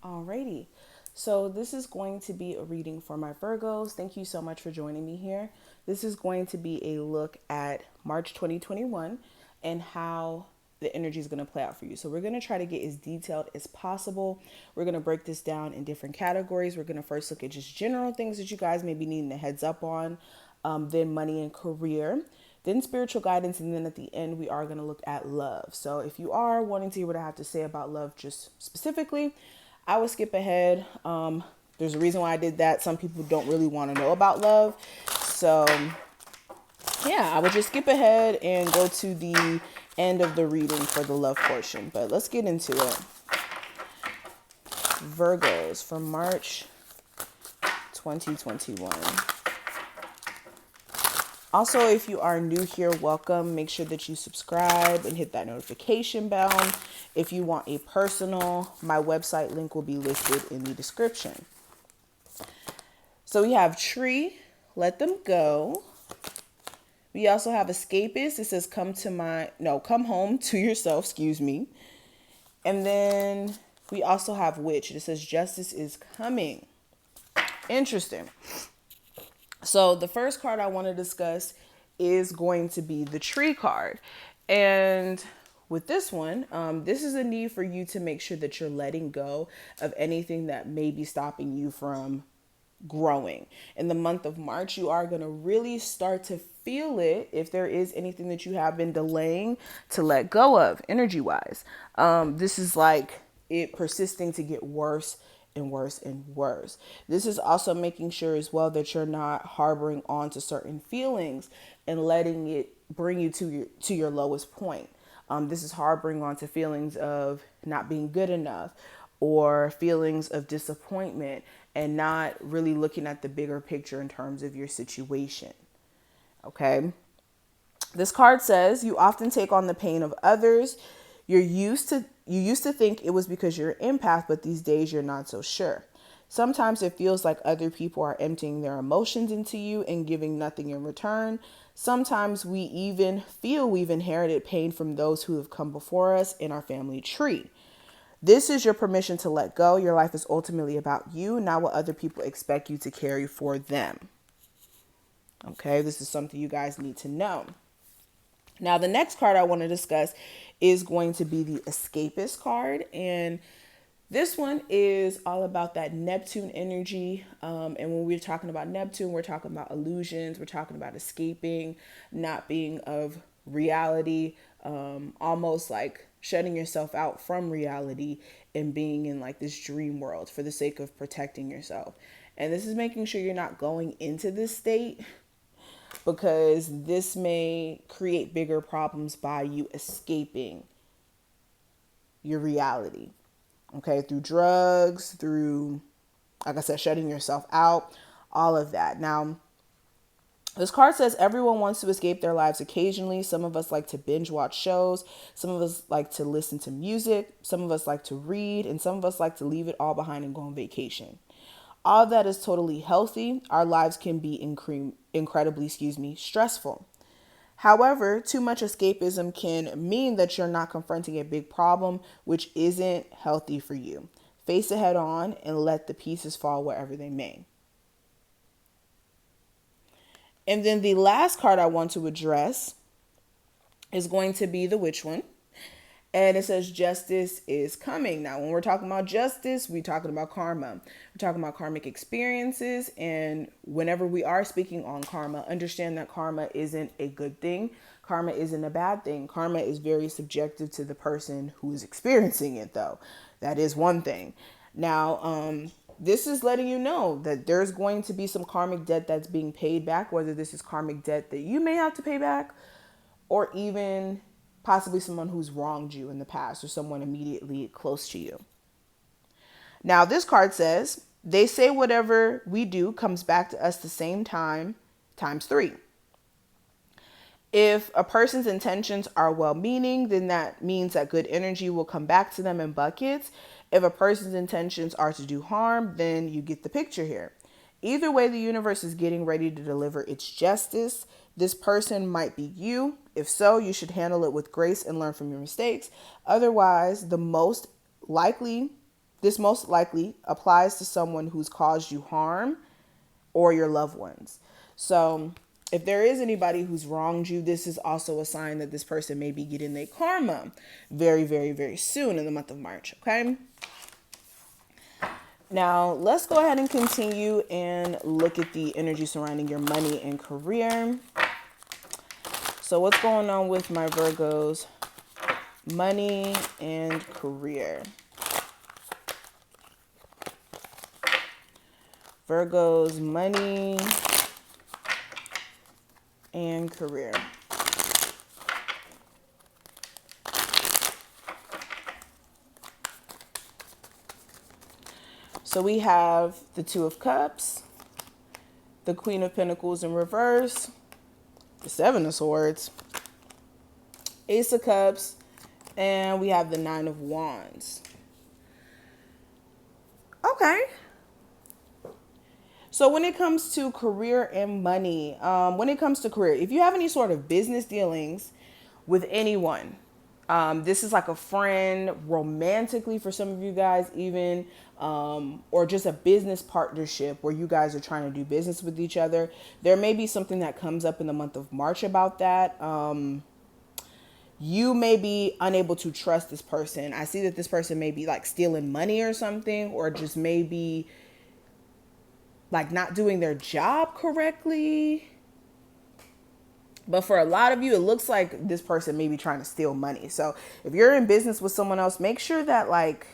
Alrighty. So this is going to be a reading for my Virgos. Thank you so much for joining me here. This is going to be a look at March 2021 and how the energy is going to play out for you. So we're going to try to get as detailed as possible. We're going to break this down in different categories. We're going to first look at just general things that you guys may be needing a heads up on, then money and career, then spiritual guidance, and then at the end we are going to look at love. So if you are wanting to hear what I have to say about love just specifically, I would skip ahead. There's a reason why I did that. Some people don't really want to know about love. So yeah, I would just skip ahead and go to the end of the reading for the love portion. But let's get into it. Virgos for March 2021. Also, if you are new here, welcome. Make sure that you subscribe and hit that notification bell. If you want a personal, my website link will be listed in the description. So we have tree, let them go. We also have escapist. It says come home to yourself, excuse me. And then we also have witch. It says justice is coming. Interesting. So the first card I want to discuss is going to be the tree card. And with this one, this is a need for you to make sure that you're letting go of anything that may be stopping you from growing. In the month of March, you are going to really start to feel it if there is anything that you have been delaying to let go of energy wise. This is like it persisting to get worse and worse and worse. This is also making sure as well that you're not harboring on to certain feelings and letting it bring you to your lowest point. This is harboring on to feelings of not being good enough or feelings of disappointment and not really looking at the bigger picture in terms of your situation. Okay. This card says you often take on the pain of others. You used to think it was because you're an empath, but these days you're not so sure. Sometimes it feels like other people are emptying their emotions into you and giving nothing in return. Sometimes we even feel we've inherited pain from those who have come before us in our family tree. This is your permission to let go. Your life is ultimately about you, not what other people expect you to carry for them. Okay, this is something you guys need to know. Now, the next card I want to discuss is going to be the escapist card. And this one is all about that Neptune energy. And when we're talking about Neptune, we're talking about illusions. We're talking about escaping, not being of reality, almost like shutting yourself out from reality and being in like this dream world for the sake of protecting yourself. And this is making sure you're not going into this state because this may create bigger problems by you escaping your reality. Okay, through drugs, through, like I said, shutting yourself out, all of that. Now, this card says everyone wants to escape their lives occasionally. Some of us like to binge watch shows. Some of us like to listen to music. Some of us like to read. And some of us like to leave it all behind and go on vacation. All of that is totally healthy. Our lives can be incredibly, stressful. However, too much escapism can mean that you're not confronting a big problem, which isn't healthy for you. Face it head on and let the pieces fall wherever they may. And then the last card I want to address is going to be the witch one. And it says justice is coming. Now, when we're talking about justice, we're talking about karma. We're talking about karmic experiences. And whenever we are speaking on karma, understand that karma isn't a good thing. Karma isn't a bad thing. Karma is very subjective to the person who is experiencing it, though. That is one thing. Now, this is letting you know that there's going to be some karmic debt that's being paid back, whether this is karmic debt that you may have to pay back or even possibly someone who's wronged you in the past or someone immediately close to you. Now, this card says, they say whatever we do comes back to us the same time, times 3. If a person's intentions are well-meaning, then that means that good energy will come back to them in buckets. If a person's intentions are to do harm, then you get the picture here. Either way, the universe is getting ready to deliver its justice. This person might be you. If so, you should handle it with grace and learn from your mistakes. Otherwise, the most likely This most likely applies to someone who's caused you harm or your loved ones. So if there is anybody who's wronged you, this is also a sign that this person may be getting their karma very, very, very soon in the month of March. Okay. Now let's go ahead and continue and look at the energy surrounding your money and career. So what's going on with my Virgos? Money and career. Virgo's money and career. So we have the Two of Cups, the Queen of Pentacles in reverse, the Seven of Swords, Ace of Cups, and we have the Nine of Wands. Okay. So when it comes to career and money, if you have any sort of business dealings with anyone, this is like a friend, romantically for some of you guys even, or just a business partnership where you guys are trying to do business with each other. There may be something that comes up in the month of March about that. You may be unable to trust this person. I see that this person may be like stealing money or something, or just maybe like not doing their job correctly. But for a lot of you, it looks like this person may be trying to steal money. So if you're in business with someone else, make sure that like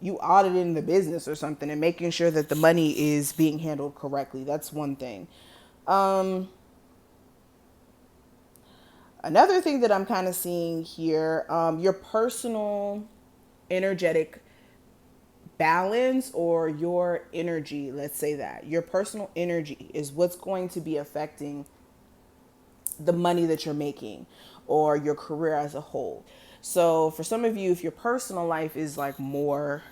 you auditing the business or something and making sure that the money is being handled correctly. That's one thing. Another thing that I'm kind of seeing here, your personal energetic balance, or your energy, let's say that your personal energy is what's going to be affecting the money that you're making or your career as a whole. So for some of you, if your personal life is like more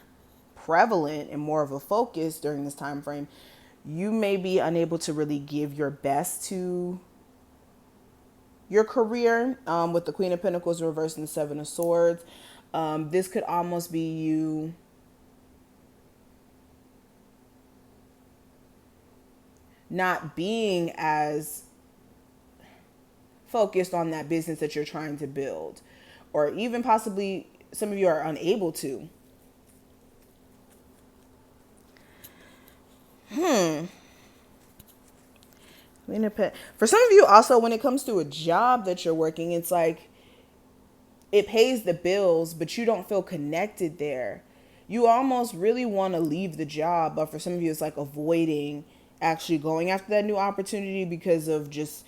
prevalent and more of a focus during this time frame, you may be unable to really give your best to your career, with the Queen of Pentacles reversed and the Seven of Swords. This could almost be you not being as focused on that business that you're trying to build, or even possibly some of you are unable to. For some of you also, when it comes to a job that you're working, it's like it pays the bills, but you don't feel connected there. You almost really want to leave the job, but for some of you, it's like avoiding actually going after that new opportunity because of just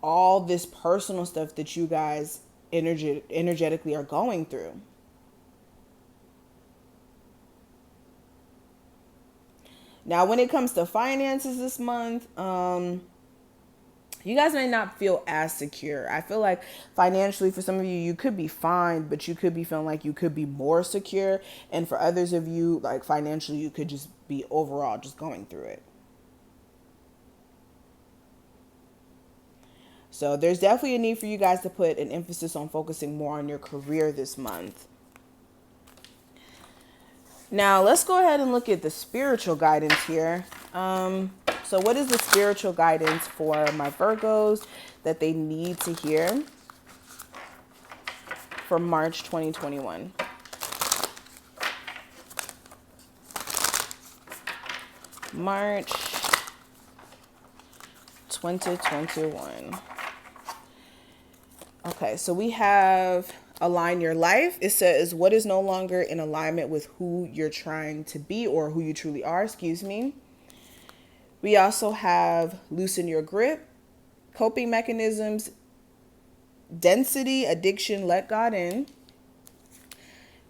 all this personal stuff that you guys energetically are going through. Now, when it comes to finances this month, you guys may not feel as secure. I feel like financially for some of you, you could be fine, but you could be feeling like you could be more secure. And for others of you, like financially, you could just be overall just going through it. So there's definitely a need for you guys to put an emphasis on focusing more on your career this month. Now, let's go ahead and look at the spiritual guidance here. So what is the spiritual guidance for my Virgos that they need to hear for March 2021? March 2021. Okay, so we have align your life. It says what is no longer in alignment with who you're trying to be or who you truly are, excuse me. We also have loosen your grip, coping mechanisms, density, addiction, let God in.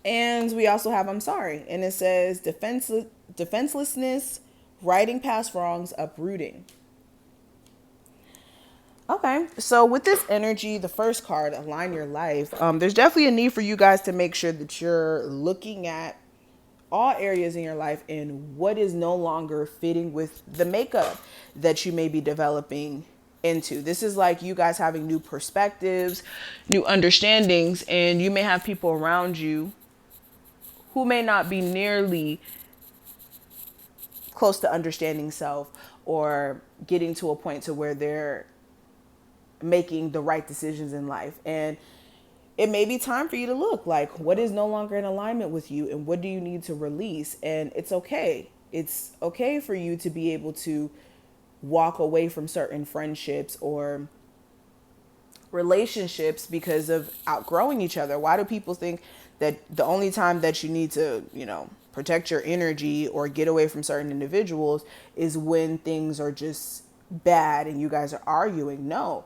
And we also have I'm sorry. And it says defenselessness, righting past wrongs, uprooting. Okay, so with this energy, the first card, align your life, there's definitely a need for you guys to make sure that you're looking at all areas in your life and what is no longer fitting with the makeup that you may be developing into. This is like you guys having new perspectives, new understandings, and you may have people around you who may not be nearly close to understanding self or getting to a point to where they're making the right decisions in life. And it may be time for you to look like what is no longer in alignment with you and what do you need to release. And it's okay. It's okay for you to be able to walk away from certain friendships or relationships because of outgrowing each other. Why do people think that the only time that you need to, protect your energy or get away from certain individuals is when things are just bad and you guys are arguing? No.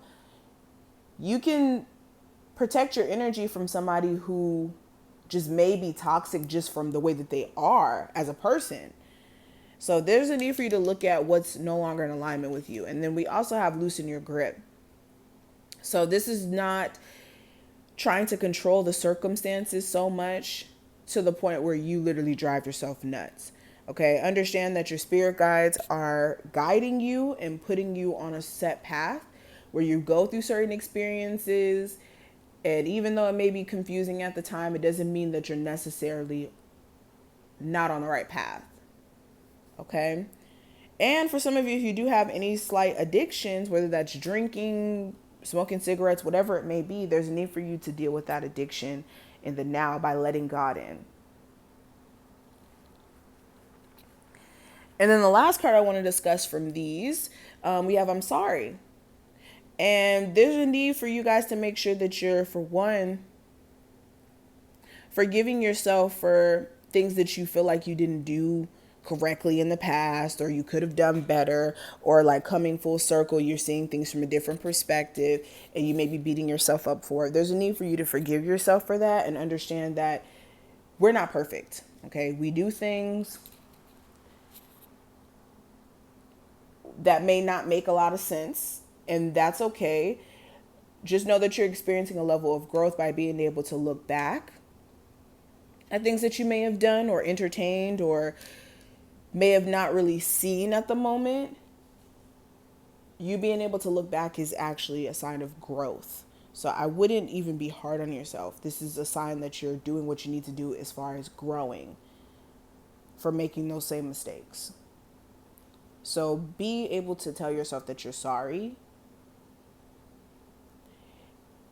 You can protect your energy from somebody who just may be toxic just from the way that they are as a person. So there's a need for you to look at what's no longer in alignment with you. And then we also have loosen your grip. So this is not trying to control the circumstances so much to the point where you literally drive yourself nuts. Okay, understand that your spirit guides are guiding you and putting you on a set path where you go through certain experiences. And even though it may be confusing at the time, it doesn't mean that you're necessarily not on the right path. Okay. And for some of you, if you do have any slight addictions, whether that's drinking, smoking cigarettes, whatever it may be, there's a need for you to deal with that addiction in the now by letting God in. And then the last card I want to discuss from these, we have I'm sorry. And there's a need for you guys to make sure that you're, for one, forgiving yourself for things that you feel like you didn't do correctly in the past, or you could have done better, or like coming full circle, you're seeing things from a different perspective and you may be beating yourself up for it. There's a need for you to forgive yourself for that and understand that we're not perfect. Okay. We do things that may not make a lot of sense, and that's okay. Just know that you're experiencing a level of growth by being able to look back at things that you may have done or entertained or may have not really seen at the moment. You being able to look back is actually a sign of growth. So I wouldn't even be hard on yourself. This is a sign that you're doing what you need to do as far as growing for making those same mistakes. So be able to tell yourself that you're sorry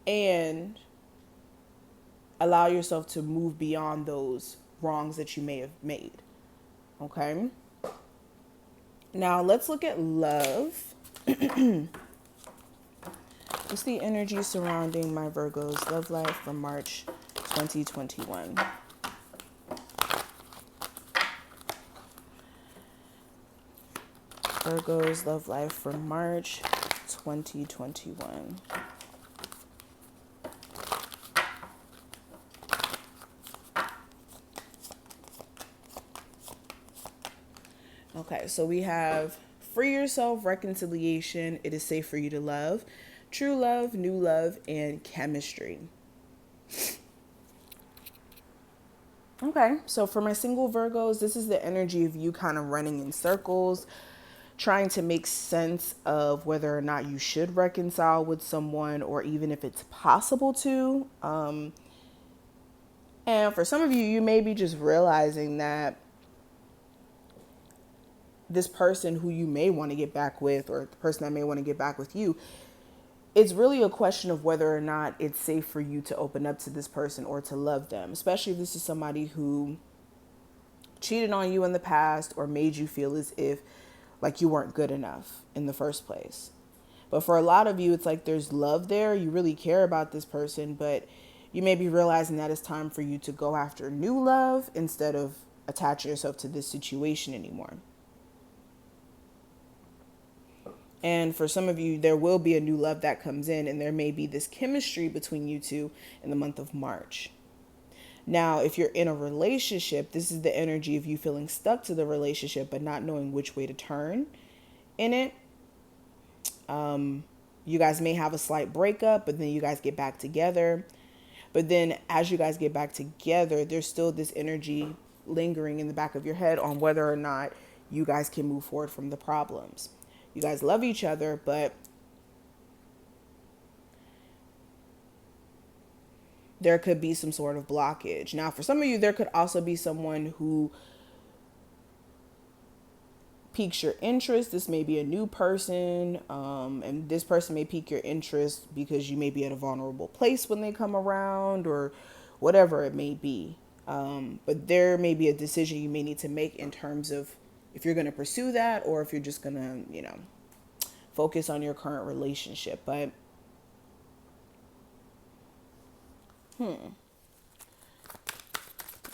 and allow yourself to move beyond those wrongs that you may have made. Okay. Now let's look at love. What's the energy surrounding my Virgo's love life from March 2021? Virgo's love life from March 2021. Okay, so we have free yourself, reconciliation, it is safe for you to love, true love, new love, and chemistry. Okay, so for my single Virgos, this is the energy of you kind of running in circles, trying to make sense of whether or not you should reconcile with someone or even if it's possible to. And for some of you, you may be just realizing that this person who you may want to get back with, or the person that may want to get back with you, it's really a question of whether or not it's safe for you to open up to this person or to love them, especially if this is somebody who cheated on you in the past or made you feel as if like you weren't good enough in the first place. But for a lot of you, it's like there's love there. You really care about this person, but you may be realizing that it's time for you to go after new love instead of attaching yourself to this situation anymore. And for some of you, there will be a new love that comes in, and there may be this chemistry between you two in the month of March. Now, if you're in a relationship, this is the energy of you feeling stuck to the relationship, but not knowing which way to turn in it. You guys may have a slight breakup, but then you guys get back together. But then as you guys get back together, there's still this energy lingering in the back of your head on whether or not you guys can move forward from the problems. You guys love each other, but there could be some sort of blockage. Now, for some of you, there could also be someone who piques your interest. This may be a new person, and this person may pique your interest because you may be at a vulnerable place when they come around, or whatever it may be. But there may be a decision you may need to make in terms of if you're going to pursue that, or if you're just going to, focus on your current relationship. But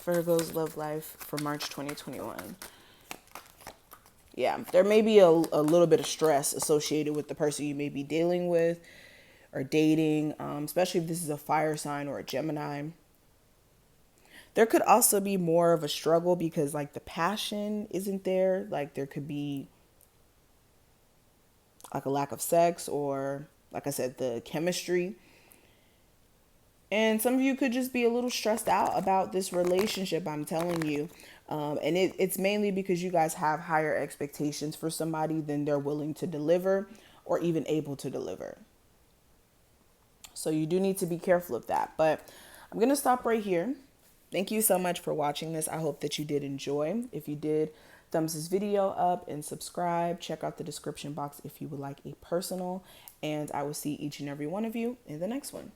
Virgo's love life for March 2021. Yeah, there may be a little bit of stress associated with the person you may be dealing with or dating, especially if this is a fire sign or a Gemini. There could also be more of a struggle because, like, the passion isn't there. Like, there could be like a lack of sex, or, like I said, the chemistry. And some of you could just be a little stressed out about this relationship, I'm telling you. And it's mainly because you guys have higher expectations for somebody than they're willing to deliver or even able to deliver. So you do need to be careful of that. But I'm going to stop right here. Thank you so much for watching this. I hope that you did enjoy. If you did, thumbs this video up and subscribe. Check out the description box if you would like a personal. And I will see each and every one of you in the next one.